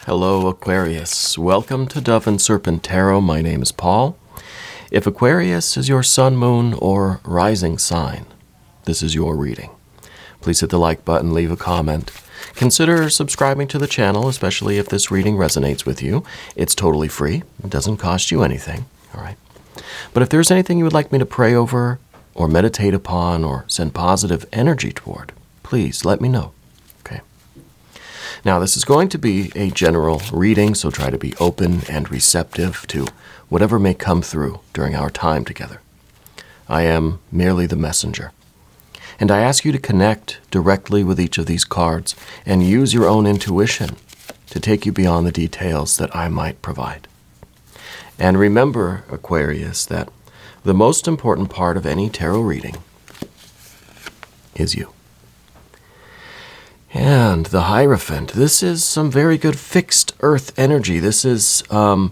Hello, Aquarius. Welcome to Dove and Serpent Tarot. My name is Paul. If Aquarius is your sun, moon, or rising sign, this is your reading. Please hit the like button, leave a comment. Consider subscribing to the channel, especially if this reading resonates with you. It's totally free. It doesn't cost you anything. All right. But if there's anything you would like me to pray over or meditate upon or send positive energy toward, please let me know. Okay. Now, this is going to be a general reading, so try to be open and receptive to whatever may come through during our time together. I am merely the messenger. And I ask you to connect directly with each of these cards and use your own intuition to take you beyond the details that I might provide. And remember, Aquarius, that the most important part of any tarot reading is you. And the Hierophant, this is some very good fixed earth energy. This is, to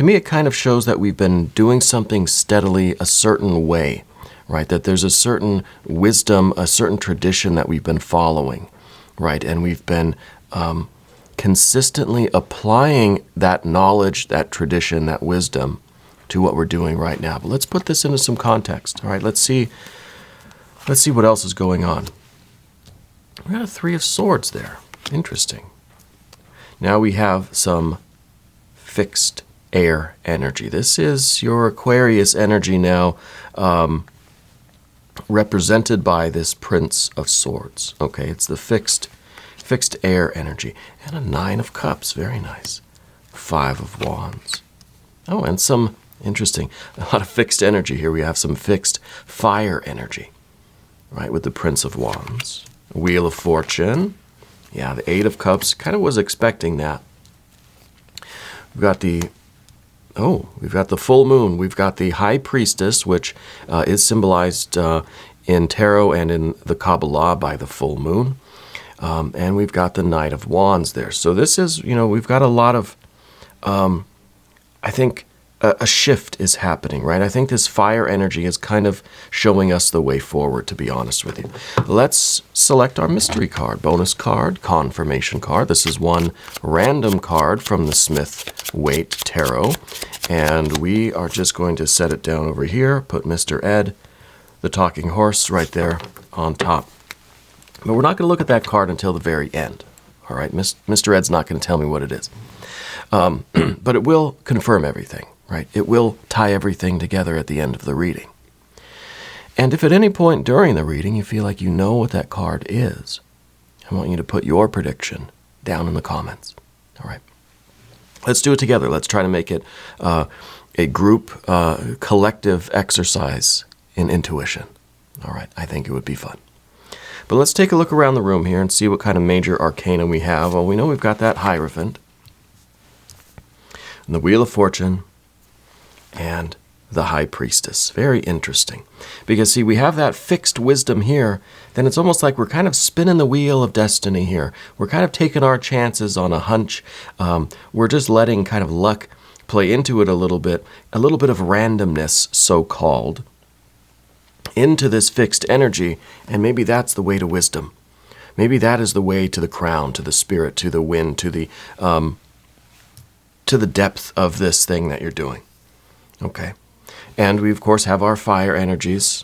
me, it kind of shows that we've been doing something steadily a certain way, right? That there's a certain wisdom, a certain tradition that we've been following, right? And we've been consistently applying that knowledge, that tradition, that wisdom to what we're doing right now. But let's put this into some context, all right? Let's see what else is going on. We got a Three of Swords there. Interesting. Now we have some fixed air energy. This is your Aquarius energy now, represented by this Prince of Swords. Okay, it's the fixed air energy. And a Nine of Cups. Very nice. Five of Wands. Oh, and some interesting, a lot of fixed energy here. We have some fixed fire energy, right, with the Prince of Wands. Wheel of Fortune. Yeah, the Eight of Cups. Kind of was expecting that. We've got the full moon. We've got the High Priestess, which is symbolized in tarot and in the Kabbalah by the full moon. And we've got the Knight of Wands there. So this is, we've got a lot of, I think, a shift is happening, right? I think this fire energy is kind of showing us the way forward, to be honest with you. Let's select our mystery card, bonus card, confirmation card. This is one random card from the Smith-Waite Tarot. And we are just going to set it down over here, put Mr. Ed, the talking horse, right there on top. But we're not going to look at that card until the very end. All right, Mr. Ed's not going to tell me what it is. But it will confirm everything, right? It will tie everything together at the end of the reading. And if at any point during the reading you feel like you know what that card is, I want you to put your prediction down in the comments. All right. Let's do it together. Let's try to make it a group, collective exercise in intuition. All right. I think it would be fun. But let's take a look around the room here and see what kind of major arcana we have. Well, we know we've got that Hierophant, and the Wheel of Fortune, and the High Priestess. Very interesting. Because, see, we have that fixed wisdom here, then it's almost like we're kind of spinning the wheel of destiny here. We're kind of taking our chances on a hunch. We're just letting kind of luck play into it a little bit of randomness, so-called, into this fixed energy, and maybe that's the way to wisdom. Maybe that is the way to the crown, to the spirit, to the wind, to the depth of this thing that you're doing. Okay. And we, of course, have our fire energies.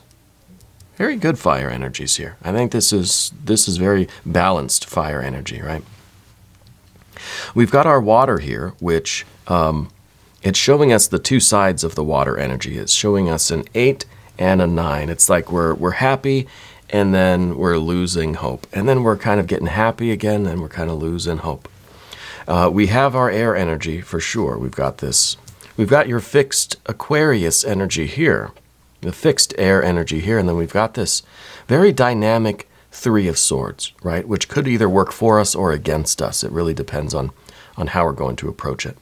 Very good fire energies here. I think this is very balanced fire energy, right? We've got our water here, which it's showing us the two sides of the water energy. It's showing us an 8 and a 9. It's like we're happy, and then we're losing hope. And then we're kind of getting happy again, and we're kind of losing hope. We have our air energy for sure. We've got your fixed Aquarius energy here, the fixed air energy here, and then we've got this very dynamic Three of Swords, right? Which could either work for us or against us. It really depends on how we're going to approach it.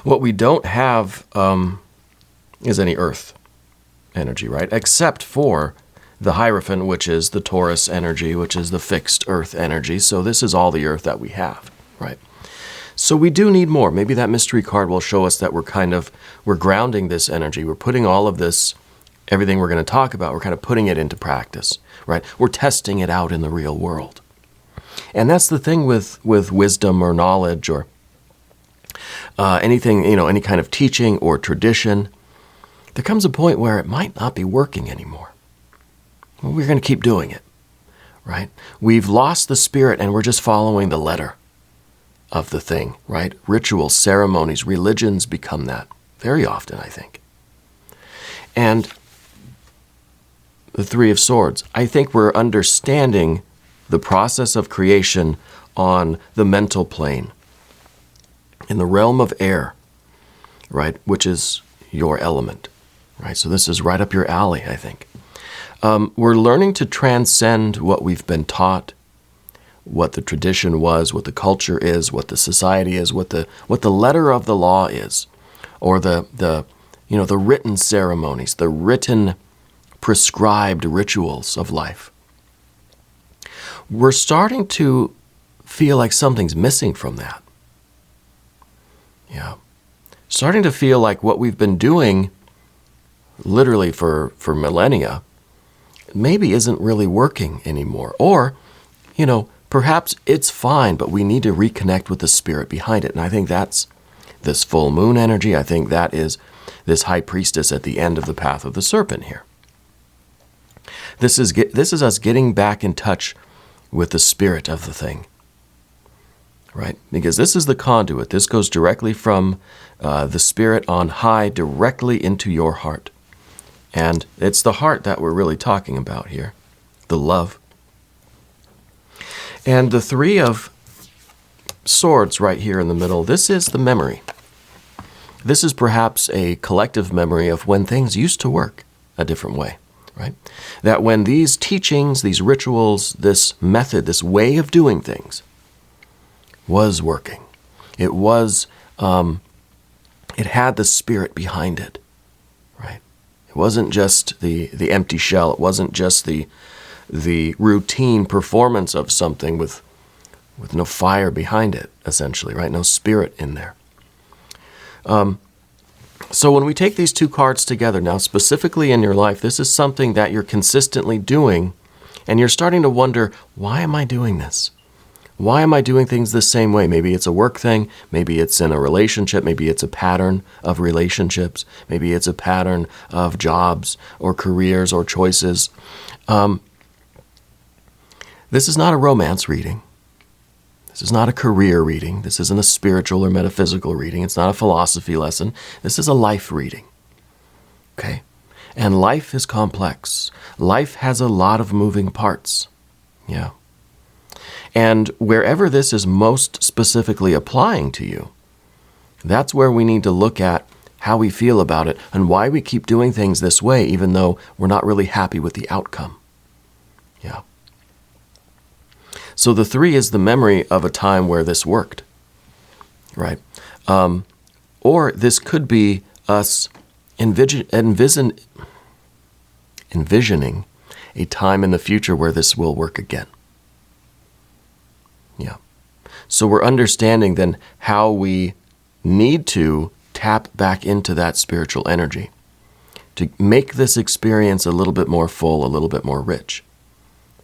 What we don't have is any earth energy, right? Except for the Hierophant, which is the Taurus energy, which is the fixed earth energy. So this is all the earth that we have, right? So we do need more. Maybe that mystery card will show us that we're grounding this energy. We're putting all of this, everything we're going to talk about, we're kind of putting it into practice, right? We're testing it out in the real world. And that's the thing with wisdom or knowledge or anything, any kind of teaching or tradition. There comes a point where it might not be working anymore. Well, we're going to keep doing it, right? We've lost the spirit and we're just following the letter of the thing, right? Rituals, ceremonies, religions become that very often, I think. And the Three of Swords, I think we're understanding the process of creation on the mental plane, in the realm of air, right, which is your element, right? So this is right up your alley, I think. We're learning to transcend what we've been taught, what the tradition was, what the culture is, what the society is, what the letter of the law is, or the written ceremonies, the written prescribed rituals of life. We're starting to feel like something's missing from that. Yeah. Starting to feel like what we've been doing literally for millennia maybe isn't really working anymore. Or, perhaps it's fine, but we need to reconnect with the spirit behind it. And I think that's this full moon energy. I think that is this high priestess at the end of the path of the serpent here. This is us getting back in touch with the spirit of the thing, right? Because this is the conduit. This goes directly from the spirit on high directly into your heart. And it's the heart that we're really talking about here, the love. And the Three of Swords right here in the middle, this is the memory. This is perhaps a collective memory of when things used to work a different way, right? That when these teachings, these rituals, this method, this way of doing things was working. It was, it had the spirit behind it, right? It wasn't just the empty shell. It wasn't just the routine performance of something with no fire behind it, essentially, right? No spirit in there. So when we take these two cards together now, specifically in your life, this is something that you're consistently doing, and you're starting to wonder, why am I doing this? Why am I doing things the same way? Maybe it's a work thing. Maybe it's in a relationship. Maybe it's a pattern of relationships. Maybe it's a pattern of jobs or careers or choices. This is not a romance reading. This is not a career reading. This isn't a spiritual or metaphysical reading. It's not a philosophy lesson. This is a life reading. Okay? And life is complex. Life has a lot of moving parts. Yeah. And wherever this is most specifically applying to you, that's where we need to look at how we feel about it and why we keep doing things this way, even though we're not really happy with the outcome. Yeah. So the three is the memory of a time where this worked, right? Or this could be us envisioning a time in the future where this will work again. Yeah. So we're understanding then how we need to tap back into that spiritual energy to make this experience a little bit more full, a little bit more rich.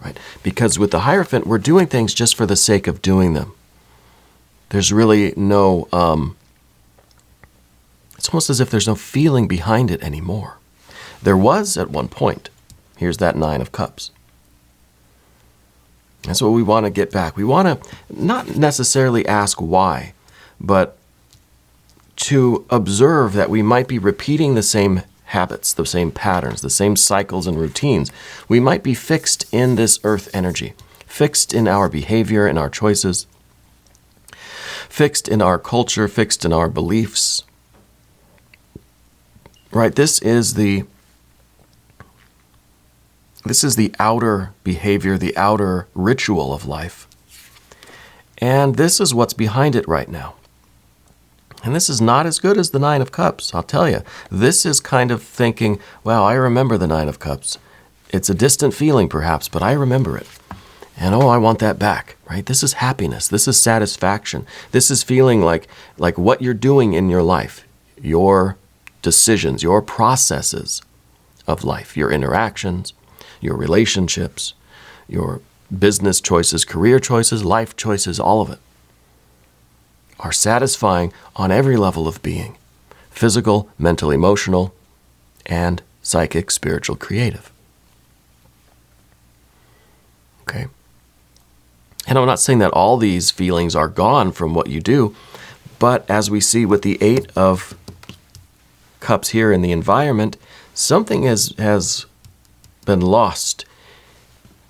Right? Because with the Hierophant, we're doing things just for the sake of doing them. There's really no, it's almost as if there's no feeling behind it anymore. There was at one point. Here's that Nine of Cups. That's what we want to get back. We want to not necessarily ask why, but to observe that we might be repeating the same habits, the same patterns, the same cycles and routines. We might be fixed in this earth energy, fixed in our behavior, in our choices, fixed in our culture, fixed in our beliefs. Right? This is the outer behavior, the outer ritual of life. And this is what's behind it right now. And this is not as good as the Nine of Cups, I'll tell you. This is kind of thinking, wow, I remember the Nine of Cups. It's a distant feeling perhaps, but I remember it. And I want that back, right? This is happiness. This is satisfaction. This is feeling like what you're doing in your life, your decisions, your processes of life, your interactions, your relationships, your business choices, career choices, life choices, all of it, are satisfying on every level of being: physical, mental, emotional, and psychic, spiritual, creative. Okay? And I'm not saying that all these feelings are gone from what you do, but as we see with the Eight of Cups here in the environment, something has been lost,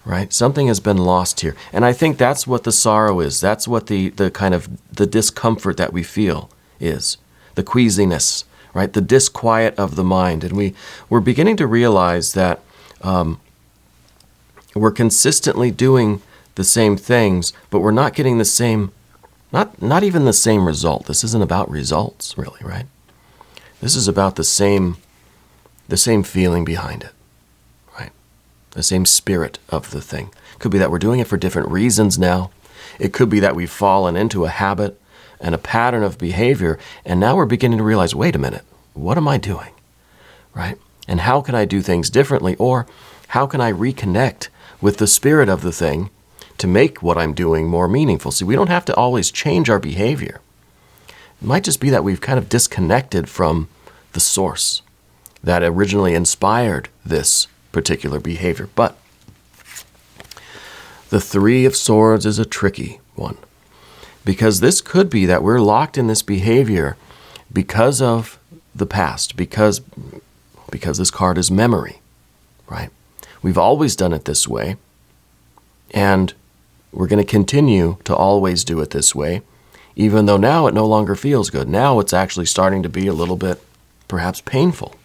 right? Something has been lost here. And I think that's what the sorrow is. That's what the kind of the discomfort that we feel is. The queasiness, right? The disquiet of the mind. And we're beginning to realize that we're consistently doing the same things, but we're not getting the same, not even the same result. This isn't about results, really, right? This is about the same feeling behind it, right? The same spirit of the thing. Could be that we're doing it for different reasons now. It could be that we've fallen into a habit and a pattern of behavior, and now we're beginning to realize, wait a minute, what am I doing, right? And how can I do things differently, or how can I reconnect with the spirit of the thing to make what I'm doing more meaningful? See, we don't have to always change our behavior. It might just be that we've kind of disconnected from the source that originally inspired this particular behavior. But the Three of Swords is a tricky one, because this could be that we're locked in this behavior because of the past, because this card is memory, right? We've always done it this way, and we're going to continue to always do it this way, even though now it no longer feels good. Now it's actually starting to be a little bit, perhaps, painful.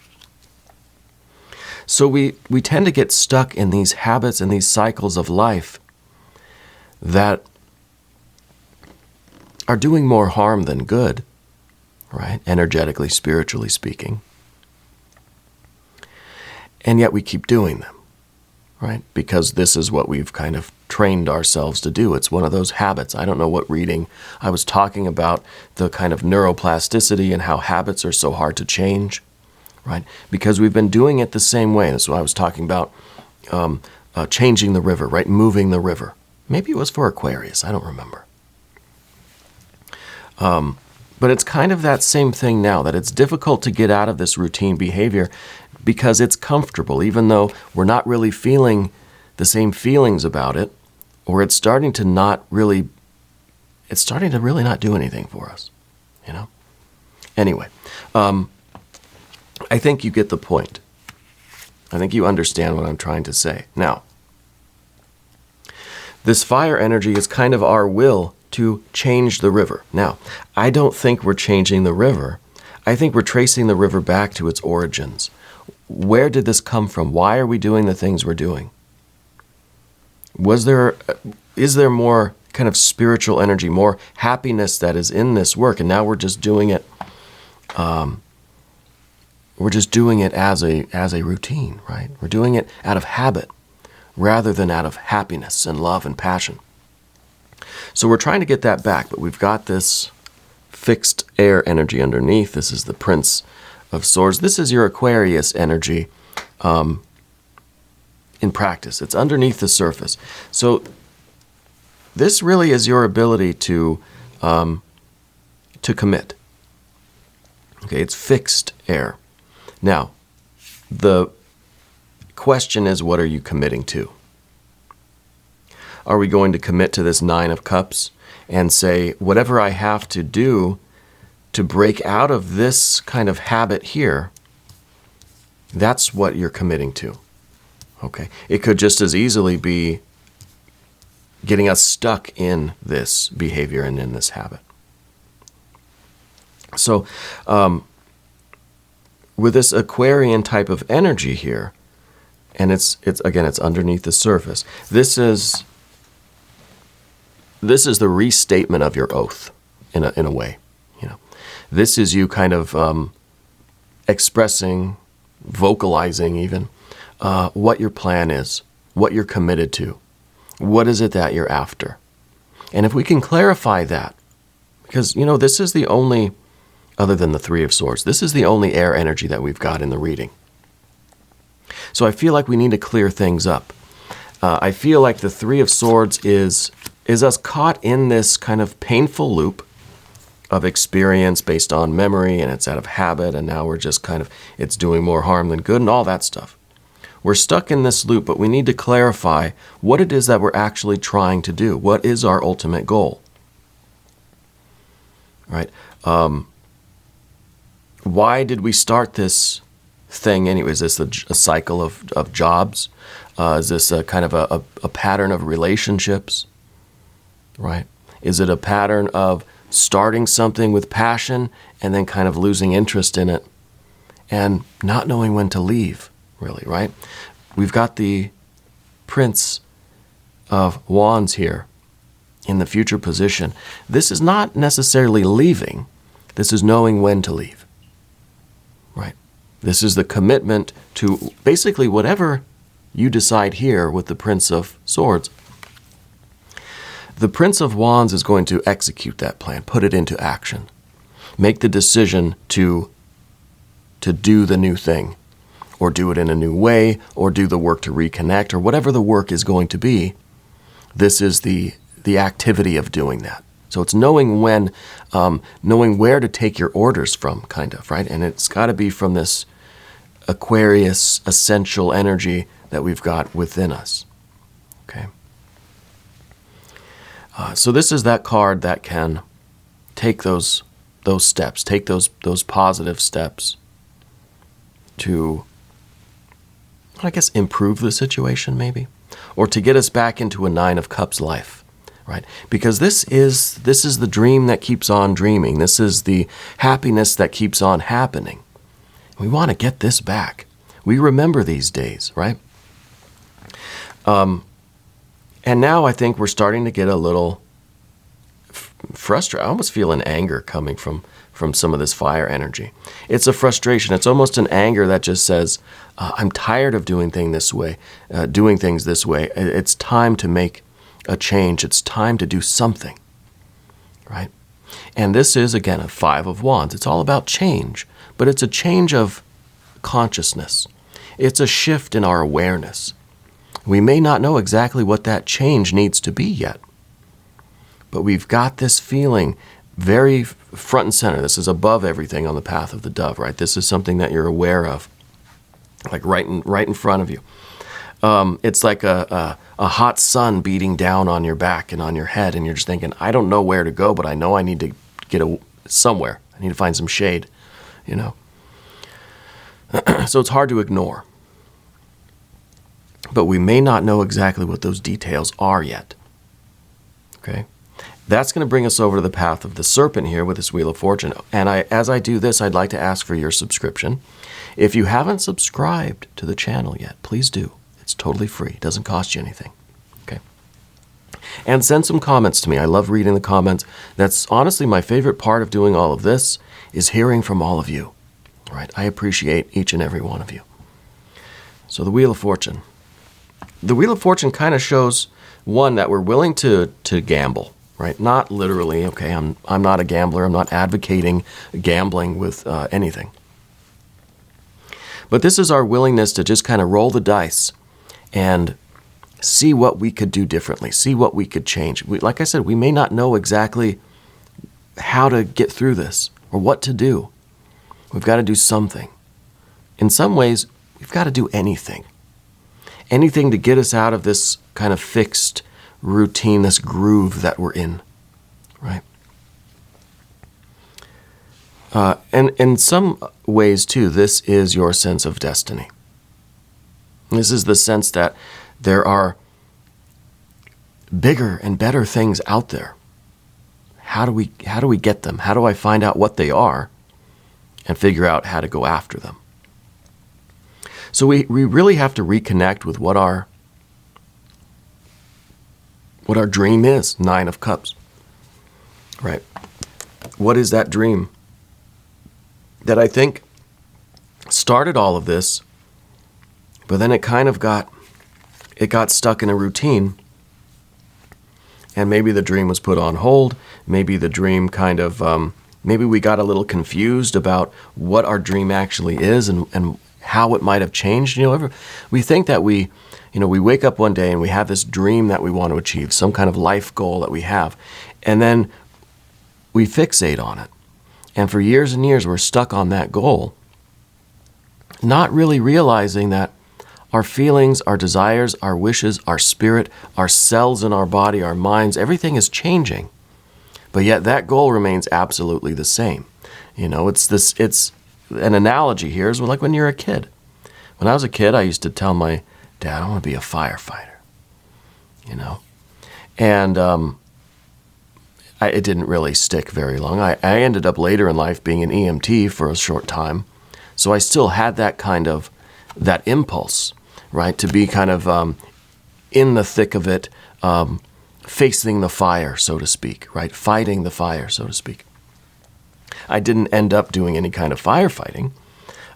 So we tend to get stuck in these habits and these cycles of life that are doing more harm than good, right? Energetically, spiritually speaking. And yet we keep doing them, right? Because this is what we've kind of trained ourselves to do. It's one of those habits. I don't know what reading I was talking about, the kind of neuroplasticity and how habits are so hard to change, right? Because we've been doing it the same way. That's what I was talking about, changing the river, right? Moving the river. Maybe it was for Aquarius. I don't remember. But it's kind of that same thing now, that it's difficult to get out of this routine behavior because it's comfortable, even though we're not really feeling the same feelings about it, or it's starting to really not do anything for us, you know? Anyway, I think you get the point. I think you understand what I'm trying to say. Now, this fire energy is kind of our will to change the river. Now, I don't think we're changing the river. I think we're tracing the river back to its origins. Where did this come from? Why are we doing the things we're doing? Is there more kind of spiritual energy, more happiness that is in this work, and now we're just doing it as a routine, right? We're doing it out of habit rather than out of happiness and love and passion. So we're trying to get that back, but we've got this fixed air energy underneath. This is the Prince of Swords. This is your Aquarius energy in practice. It's underneath the surface. So this really is your ability to commit. Okay, it's fixed air. Now, the question is, what are you committing to? Are we going to commit to this Nine of Cups and say, whatever I have to do to break out of this kind of habit here, that's what you're committing to? Okay. It could just as easily be getting us stuck in this behavior and in this habit. So, with this Aquarian type of energy here, and it's underneath the surface. This is the restatement of your oath in a way. You know, this is you kind of expressing, vocalizing even what your plan is, what you're committed to, what is it that you're after, and if we can clarify that, because this is the only, other than the Three of Swords, this is the only air energy that we've got in the reading. So I feel like we need to clear things up. I feel like the Three of Swords is us caught in this kind of painful loop of experience based on memory, and it's out of habit, and now we're just kind of, it's doing more harm than good and all that stuff. We're stuck in this loop, but we need to clarify what it is that we're actually trying to do. What is our ultimate goal? Right? Why did we start this thing anyway? Is this a cycle of jobs? Is this a kind of a pattern of relationships? Right? Is it a pattern of starting something with passion and then kind of losing interest in it and not knowing when to leave, really, right? We've got the Prince of Wands here in the future position. This is not necessarily leaving. This is knowing when to leave, right? This is the commitment to basically whatever you decide here with the Prince of Swords. The Prince of Wands is going to execute that plan, put it into action, make the decision to do the new thing, or do it in a new way, or do the work to reconnect, or whatever the work is going to be. This is the activity of doing that. So it's knowing when, knowing where to take your orders from, kind of, right? And it's got to be from this Aquarius essential energy that we've got within us, okay? So this is that card that can take those steps, take those positive steps to, I guess, improve the situation maybe, or to get us back into a Nine of Cups life, right? Because this is the dream that keeps on dreaming. This is the happiness that keeps on happening. We want to get this back. We remember these days, right? And now I think we're starting to get a little frustrated. I almost feel an anger coming from some of this fire energy. It's a frustration. It's almost an anger that just says, I'm tired of doing things this way. It's time to make a change. It's time to do something, right? And this is, again, a Five of Wands. It's all about change, but it's a change of consciousness. It's a shift in our awareness. We may not know exactly what that change needs to be yet, but we've got this feeling very front and center. This is above everything on the path of the dove, right? This is something that you're aware of, like right in front of you. It's like a hot sun beating down on your back and on your head, and you're just thinking, I don't know where to go, but I know I need to get somewhere. I need to find some shade, you know? So it's hard to ignore. But we may not know exactly what those details are yet. Okay? That's going to bring us over to the path of the Serpent here with this Wheel of Fortune. And as I do this, I'd like to ask for your subscription. If you haven't subscribed to the channel yet, please do. It's totally free. It doesn't cost you anything. Okay? And send some comments to me. I love reading the comments. That's honestly my favorite part of doing all of this, is hearing from all of you. All right? I appreciate each and every one of you. So the Wheel of Fortune. The Wheel of Fortune kind of shows, one, that we're willing to gamble, right? Not literally, okay, I'm not a gambler. I'm not advocating gambling with anything. But this is our willingness to just kind of roll the dice and see what we could do differently, see what we could change. Like I said, we may not know exactly how to get through this or what to do. We've got to do something. In some ways, we've got to do anything. Anything to get us out of this kind of fixed routine, this groove that we're in, right? And in some ways, too, this is your sense of destiny. This is the sense that there are bigger and better things out there. How do we get them? How do I find out what they are and figure out how to go after them? So we really have to reconnect with what our dream is. Nine of Cups, right? What is that dream that I think started all of this, but then it kind of got stuck in a routine, and maybe the dream was put on hold. Maybe the dream kind of maybe we got a little confused about what our dream actually is and how it might have changed. We think that we wake up one day and we have this dream that we want to achieve, some kind of life goal that we have, and then we fixate on it. And for years and years, we're stuck on that goal, not really realizing that our feelings, our desires, our wishes, our spirit, our cells in our body, our minds, everything is changing. But yet that goal remains absolutely the same. It's an analogy here is like when you're a kid. When I was a kid, I used to tell my dad, I want to be a firefighter, And it didn't really stick very long. I ended up later in life being an EMT for a short time. So I still had that impulse, right, to be kind of in the thick of it, facing the fire, so to speak, right, fighting the fire, so to speak. I didn't end up doing any kind of firefighting,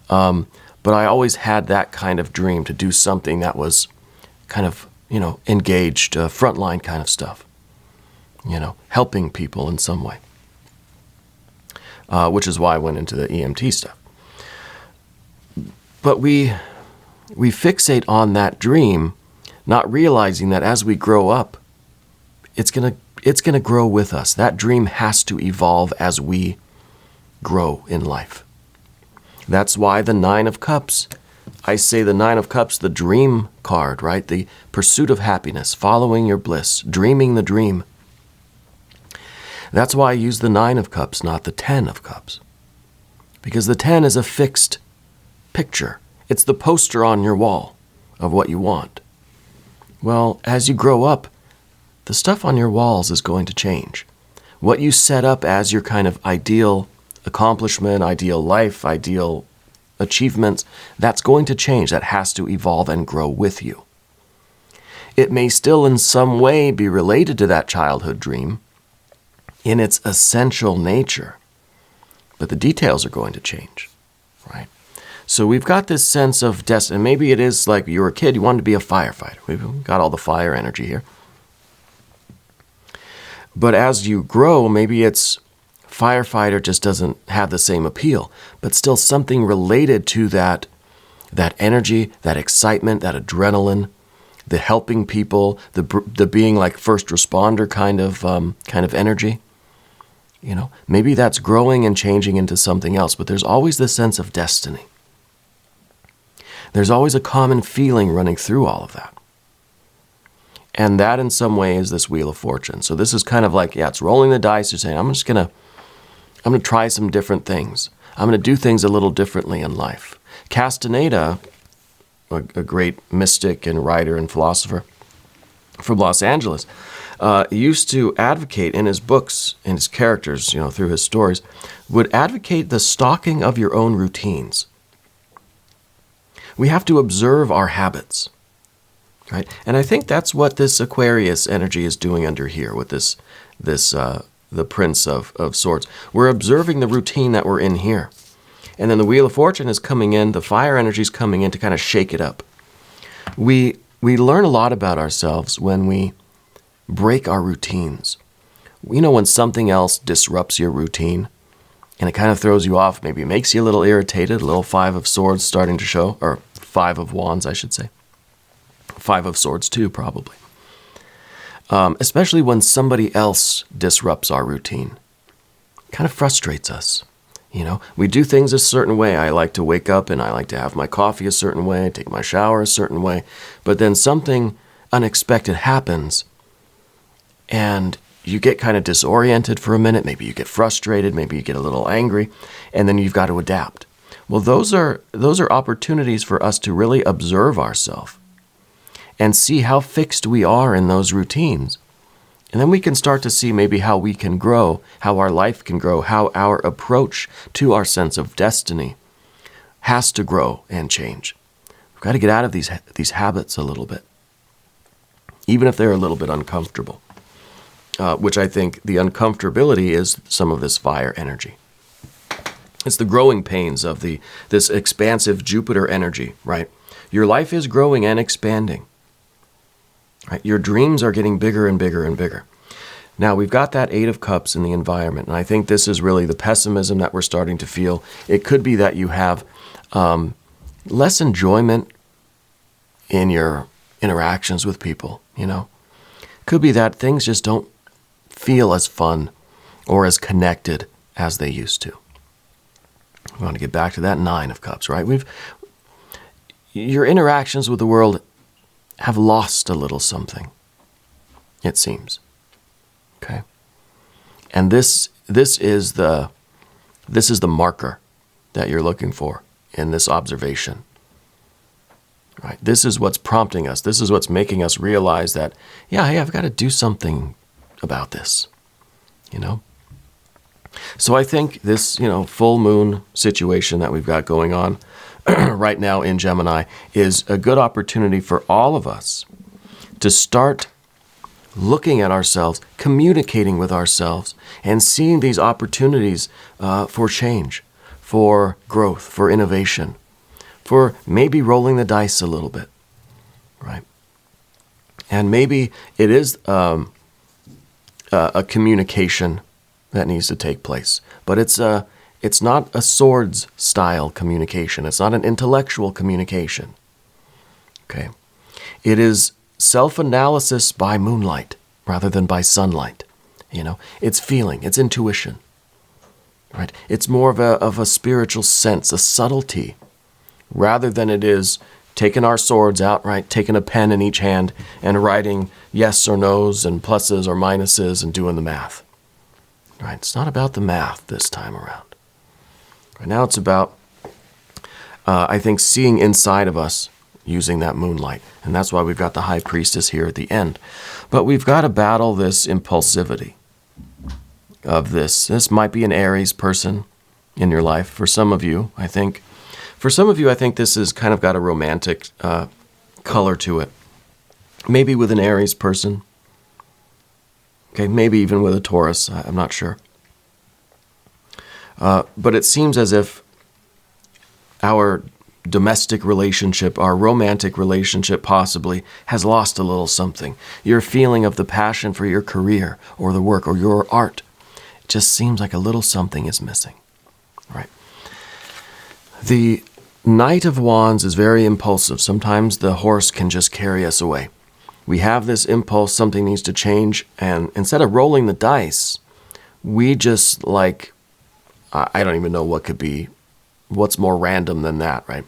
but I always had that kind of dream to do something that was kind of, engaged, frontline kind of stuff, helping people in some way, which is why I went into the EMT stuff. But we fixate on that dream, not realizing that as we grow up, it's gonna grow with us. That dream has to evolve as we grow in life. That's why the Nine of Cups, I say the Nine of Cups, the dream card, right? The pursuit of happiness, following your bliss, dreaming the dream. That's why I use the Nine of Cups, not the 10 of Cups. Because the 10 is a fixed picture. It's the poster on your wall of what you want. Well, as you grow up, the stuff on your walls is going to change. What you set up as your kind of ideal accomplishment, ideal life, ideal achievements, that's going to change. That has to evolve and grow with you. It may still in some way be related to that childhood dream in its essential nature, but the details are going to change, right? So we've got this sense of destiny. Maybe it is like you were a kid, you wanted to be a firefighter. We've got all the fire energy here. But as you grow, maybe it's firefighter just doesn't have the same appeal, but still something related to that energy, that excitement, that adrenaline, the helping people, the being like first responder kind of energy. Maybe that's growing and changing into something else, but there's always this sense of destiny. There's always a common feeling running through all of that. And that in some way is this Wheel of Fortune. So this is kind of like, it's rolling the dice. You're saying, I'm going to try some different things. I'm going to do things a little differently in life. Castaneda, a great mystic and writer and philosopher from Los Angeles, used to advocate in his books, in his characters, through his stories, would advocate the stalking of your own routines. We have to observe our habits, right? And I think that's what this Aquarius energy is doing under here with this the Prince of Swords. We're observing the routine that we're in here. And then the Wheel of Fortune is coming in, the fire energy is coming in to kind of shake it up. We learn a lot about ourselves when we break our routines. When something else disrupts your routine and it kind of throws you off, maybe it makes you a little irritated, a little Five of Swords starting to show, or Five of Wands, I should say. Five of Swords too, probably. Especially when somebody else disrupts our routine. Kind of frustrates us. We do things a certain way. I like to wake up and I like to have my coffee a certain way, take my shower a certain way. But then something unexpected happens and you get kind of disoriented for a minute. Maybe you get frustrated. Maybe you get a little angry. And then you've got to adapt. Well, those are opportunities for us to really observe ourselves and see how fixed we are in those routines. And then we can start to see maybe how we can grow, how our life can grow, how our approach to our sense of destiny has to grow and change. We've got to get out of these habits a little bit, even if they're a little bit uncomfortable, which I think the uncomfortability is some of this fire energy. It's the growing pains of this expansive Jupiter energy, right? Your life is growing and expanding. Right? Your dreams are getting bigger and bigger and bigger. Now, we've got that Eight of Cups in the environment, and I think this is really the pessimism that we're starting to feel. It could be that you have less enjoyment in your interactions with people, Could be that things just don't feel as fun or as connected as they used to. We want to get back to that 9 of Cups, right? Your interactions with the world have lost a little something, it seems. Okay? And this is the marker that you're looking for in this observation. Right? This is what's prompting us. This is what's making us realize that, hey, I've got to do something about this. So I think this, full moon situation that we've got going on right now in Gemini is a good opportunity for all of us to start looking at ourselves, communicating with ourselves, and seeing these opportunities for change, for growth, for innovation, for maybe rolling the dice a little bit, right? And maybe it is a communication that needs to take place, but it's not a swords style communication. It's not an intellectual communication. Okay, it is self-analysis by moonlight rather than by sunlight. It's feeling, it's intuition, right? It's more of a spiritual sense, a subtlety, rather than it is taking our swords out, right? Taking a pen in each hand and writing yes or no's and pluses or minuses and doing the math, right? It's not about the math this time around. Right now it's about, I think, seeing inside of us using that moonlight. And that's why we've got the High Priestess here at the end. But we've got to battle this impulsivity of this. This might be an Aries person in your life. For some of you, I think this has kind of got a romantic color to it. Maybe with an Aries person. Okay, maybe even with a Taurus. I'm not sure. But it seems as if our domestic relationship, our romantic relationship possibly, has lost a little something. Your feeling of the passion for your career or the work or your art, it just seems like a little something is missing, right? The Knight of Wands is very impulsive. Sometimes the horse can just carry us away. We have this impulse, something needs to change, and instead of rolling the dice, we just I don't even know what's more random than that, right?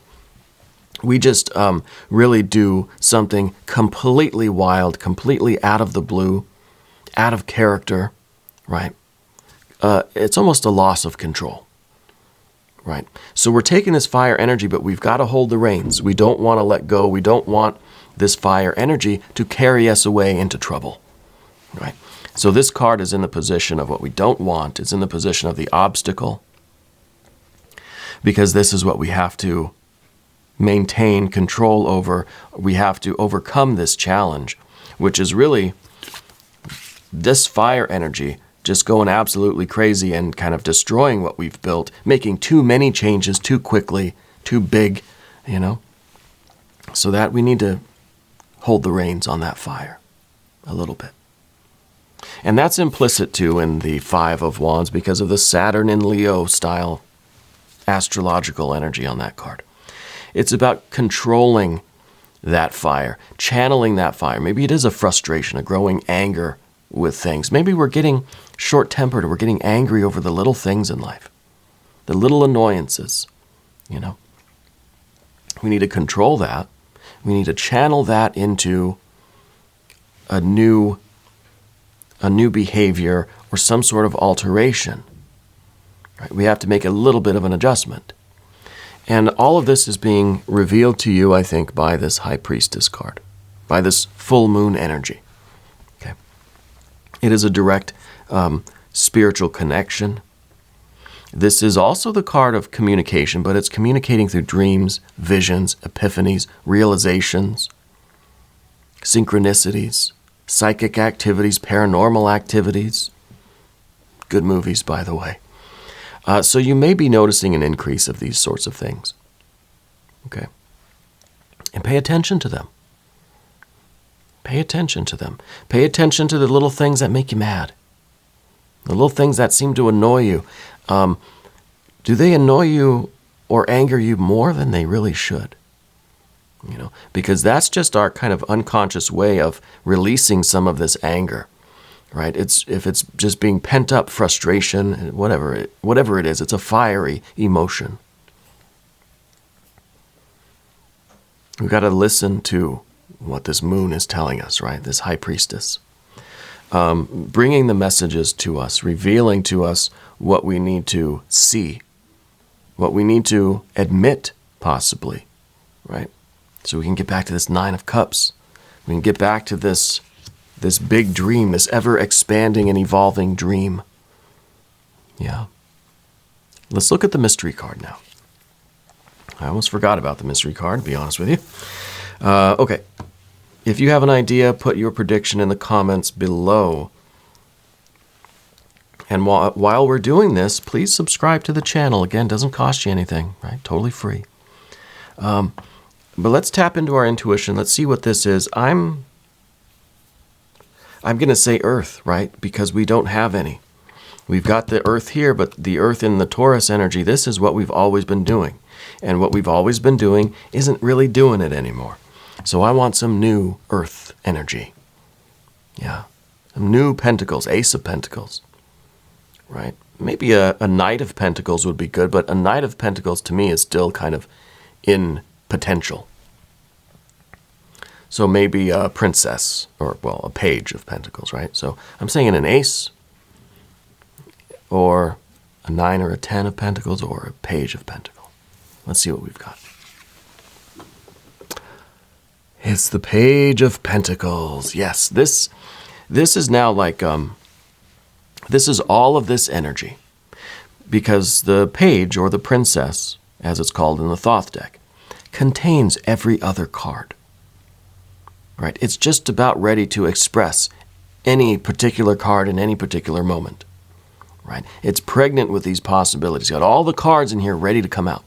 We just really do something completely wild, completely out of the blue, out of character, right? It's almost a loss of control, right? So we're taking this fire energy, but we've got to hold the reins. We don't want to let go. We don't want this fire energy to carry us away into trouble, right? So this card is in the position of what we don't want. It's in the position of the obstacle, because this is what we have to maintain control over. We have to overcome this challenge, which is really this fire energy just going absolutely crazy and kind of destroying what we've built, making too many changes too quickly, too big, so that we need to hold the reins on that fire a little bit. And that's implicit too in the 5 of Wands because of the Saturn in Leo style astrological energy on that card. It's about controlling that fire, channeling that fire. Maybe it is a frustration, a growing anger with things. Maybe we're getting short-tempered or we're getting angry over the little things in life, the little annoyances, We need to control that. We need to channel that into a new behavior or some sort of alteration. Right? We have to make a little bit of an adjustment. And all of this is being revealed to you, I think, by this High Priestess card, by this full moon energy. Okay, it is a direct spiritual connection. This is also the card of communication, but it's communicating through dreams, visions, epiphanies, realizations, synchronicities, psychic activities, paranormal activities. Good movies, by the way. So you may be noticing an increase of these sorts of things. Okay? And pay attention to them. Pay attention to them. Pay attention to the little things that make you mad. The little things that seem to annoy you. Do they annoy you or anger you more than they really should. Because that's just our kind of unconscious way of releasing some of this anger, right? If it's just being pent up frustration, whatever it is, it's a fiery emotion. We've got to listen to what this moon is telling us, right? This high priestess, bringing the messages to us, revealing to us what we need to see, what we need to admit, possibly, right? So we can get back to this Nine of Cups. We can get back to this big dream, this ever-expanding and evolving dream. Yeah. Let's look at the mystery card now. I almost forgot about the mystery card, to be honest with you. Okay. If you have an idea, put your prediction in the comments below. And while we're doing this, please subscribe to the channel. Again, doesn't cost you anything, right? Totally free. But let's tap into our intuition. Let's see what this is. I'm going to say Earth, right? Because we don't have any. We've got the Earth here, but the Earth in the Taurus energy, this is what we've always been doing. And what we've always been doing isn't really doing it anymore. So I want some new Earth energy. Yeah. Some new Pentacles, Ace of Pentacles. Right? Maybe a Knight of Pentacles would be good, but a Knight of Pentacles to me is still kind of in potential. So maybe a Princess, or, well, a Page of Pentacles, right? So I'm saying an Ace, or a 9 or a 10 of Pentacles, or a Page of Pentacles. Let's see what we've got. It's the Page of Pentacles. Yes, this is now like, this is all of this energy. Because the Page, or the Princess, as it's called in the Thoth deck, contains every other card. Right? It's just about ready to express any particular card in any particular moment. Right? It's pregnant with these possibilities. Got all the cards in here ready to come out.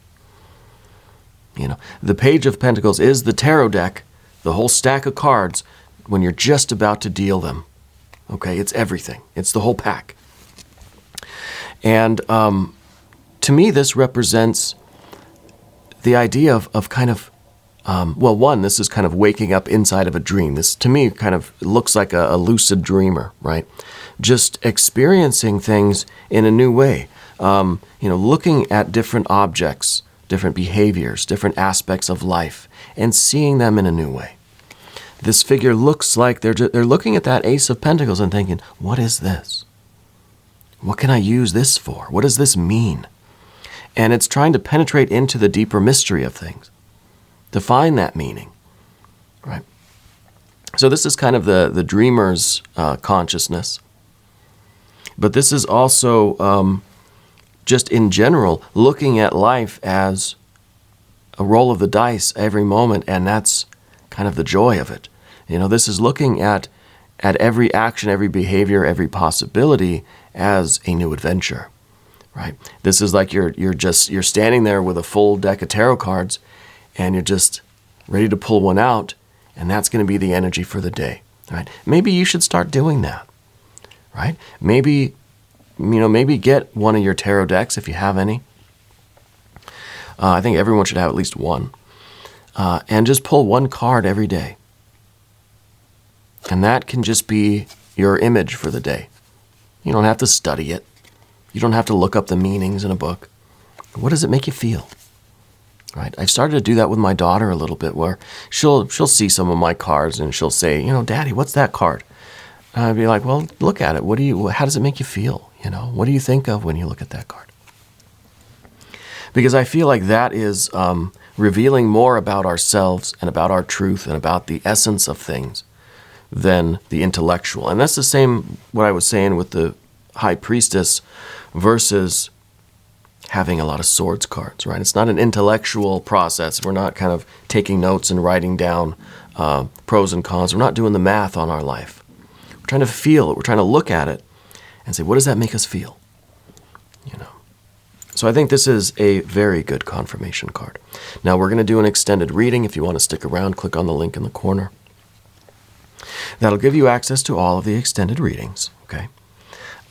The Page of Pentacles is the tarot deck, the whole stack of cards, when you're just about to deal them. Okay? It's everything. It's the whole pack. And to me, this represents the idea of kind of, well, one, this is kind of waking up inside of a dream. This, to me, kind of looks like a lucid dreamer, right? Just experiencing things in a new way. Looking at different objects, different behaviors, different aspects of life, and seeing them in a new way. This figure looks like they're looking at that Ace of Pentacles and thinking, what is this? What can I use this for? What does this mean? And it's trying to penetrate into the deeper mystery of things, to find that meaning, right? So this is kind of the dreamer's consciousness. But this is also, just in general, looking at life as a roll of the dice every moment, and that's kind of the joy of it. This is looking at every action, every behavior, every possibility as a new adventure, right? This is like you're standing there with a full deck of tarot cards, and you're just ready to pull one out, and that's going to be the energy for the day, right? Maybe you should start doing that, right? Maybe get one of your tarot decks if you have any. I think everyone should have at least one. And just pull one card every day. And that can just be your image for the day. You don't have to study it. You don't have to look up the meanings in a book. What does it make you feel? Right? I've started to do that with my daughter a little bit, where she'll see some of my cards and she'll say, Daddy, what's that card? And I'd be like, well, look at it. How does it make you feel? What do you think of when you look at that card? Because I feel like that is revealing more about ourselves and about our truth and about the essence of things than the intellectual. And that's the same what I was saying with the High Priestess versus having a lot of swords cards, right? It's not an intellectual process. We're not kind of taking notes and writing down pros and cons. We're not doing the math on our life. We're trying to feel it. We're trying to look at it and say, what does that make us feel? So I think this is a very good confirmation card. Now we're going to do an extended reading. If you want to stick around, click on the link in the corner. That'll give you access to all of the extended readings, okay?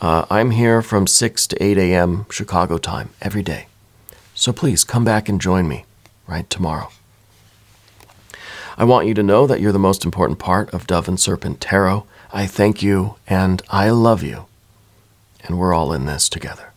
I'm here from 6 to 8 a.m. Chicago time every day. So please come back and join me right tomorrow. I want you to know that you're the most important part of Dove and Serpent Tarot. I thank you and I love you. And we're all in this together.